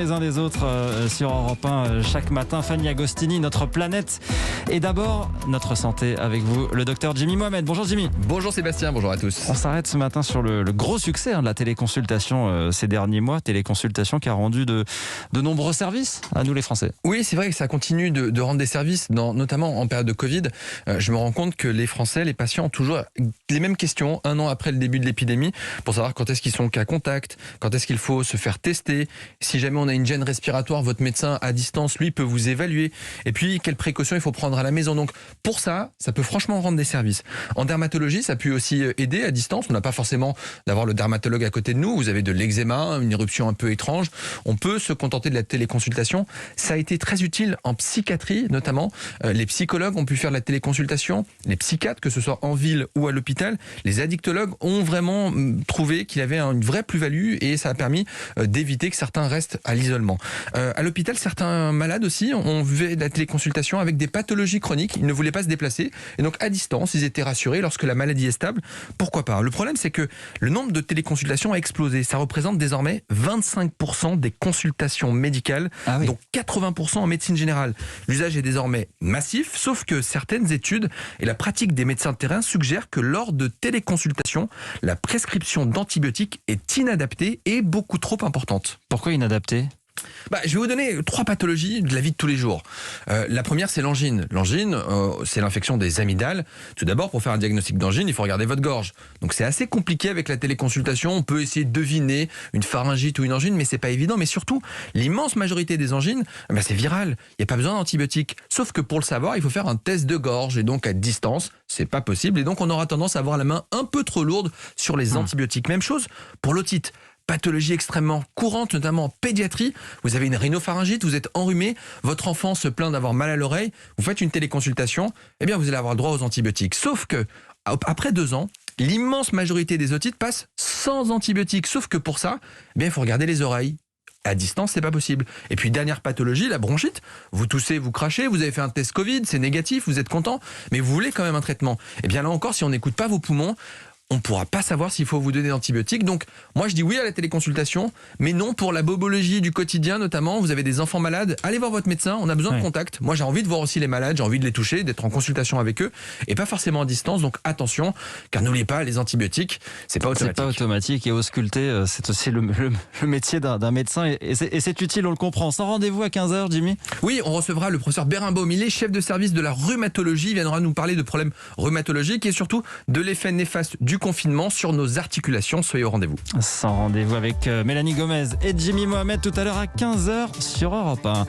Les uns des autres sur Europe 1 chaque matin. Fanny Agostini, notre planète. Et d'abord, notre santé avec vous, le docteur Jimmy Mohamed. Bonjour Jimmy. Bonjour Sébastien, bonjour à tous. On s'arrête ce matin sur le gros succès de la téléconsultation ces derniers mois. Téléconsultation qui a rendu de nombreux services à nous les Français. Oui, c'est vrai que ça continue de rendre des services, notamment en période de Covid. Je me rends compte que les Français, les patients ont toujours les mêmes questions un an après le début de l'épidémie pour savoir quand est-ce qu'ils sont cas contact, quand est-ce qu'il faut se faire tester. Si jamais on a une gêne respiratoire, votre médecin à distance, lui, peut vous évaluer. Et puis, quelles précautions il faut prendre à la maison. Donc, pour ça peut franchement rendre des services. En dermatologie, ça peut aussi aider à distance. On n'a pas forcément d'avoir le dermatologue à côté de nous. Vous avez de l'eczéma, une éruption un peu étrange. On peut se contenter de la téléconsultation. Ça a été très utile en psychiatrie, notamment. Les psychologues ont pu faire de la téléconsultation. Les psychiatres, que ce soit en ville ou à l'hôpital. Les addictologues ont vraiment trouvé qu'il y avait une vraie plus-value et ça a permis d'éviter que certains restent à l'isolement. À l'hôpital, certains malades aussi ont fait de la téléconsultation avec des pathologies chroniques. Ils ne voulaient pas se déplacer. Et donc, à distance, ils étaient rassurés lorsque la maladie est stable. Pourquoi pas ? Le problème, c'est que le nombre de téléconsultations a explosé. Ça représente désormais 25% des consultations médicales, dont 80% en médecine générale. L'usage est désormais massif, sauf que certaines études et la pratique des médecins de terrain suggèrent que lors de téléconsultations, la prescription d'antibiotiques est inadaptée et beaucoup trop importante. Pourquoi inadapté ? Je vais vous donner 3 pathologies de la vie de tous les jours. La première, c'est l'angine. L'angine, c'est l'infection des amygdales. Tout d'abord, pour faire un diagnostic d'angine, il faut regarder votre gorge. Donc c'est assez compliqué avec la téléconsultation. On peut essayer de deviner une pharyngite ou une angine, mais c'est pas évident. Mais surtout, l'immense majorité des angines, c'est viral. Il n'y a pas besoin d'antibiotiques. Sauf que pour le savoir, il faut faire un test de gorge. Et donc à distance, c'est pas possible. Et donc on aura tendance à avoir la main un peu trop lourde sur les antibiotiques. Même chose pour l'otite. Pathologie extrêmement courante, notamment en pédiatrie. Vous avez une rhinopharyngite, vous êtes enrhumé, votre enfant se plaint d'avoir mal à l'oreille, vous faites une téléconsultation, vous allez avoir le droit aux antibiotiques. Sauf que, après 2 ans, l'immense majorité des otites passent sans antibiotiques. Sauf que pour ça, il faut regarder les oreilles. À distance, c'est pas possible. Et puis, dernière pathologie, la bronchite. Vous toussez, vous crachez, vous avez fait un test Covid, c'est négatif, vous êtes content, mais vous voulez quand même un traitement. Là encore, si on n'écoute pas vos poumons, on ne pourra pas savoir s'il faut vous donner d'antibiotiques. Donc, moi, je dis oui à la téléconsultation, mais non pour la bobologie du quotidien, notamment. Vous avez des enfants malades, allez voir votre médecin, on a besoin de contact. Moi, j'ai envie de voir aussi les malades, j'ai envie de les toucher, d'être en consultation avec eux, et pas forcément à distance. Donc, attention, car n'oubliez pas, les antibiotiques, c'est pas automatique. C'est pas automatique, et ausculter, c'est aussi le métier d'un médecin, et c'est utile, on le comprend. Sans rendez-vous à 15h, Jimmy ? Oui, on recevra le professeur Berenbaum, il est chef de service de la rhumatologie, il viendra nous parler de problèmes rhumatologiques et surtout de l'effet néfaste du confinement sur nos articulations. Soyez au rendez-vous. Sans rendez-vous avec Mélanie Gomez et Jimmy Mohamed tout à l'heure à 15h sur Europe 1.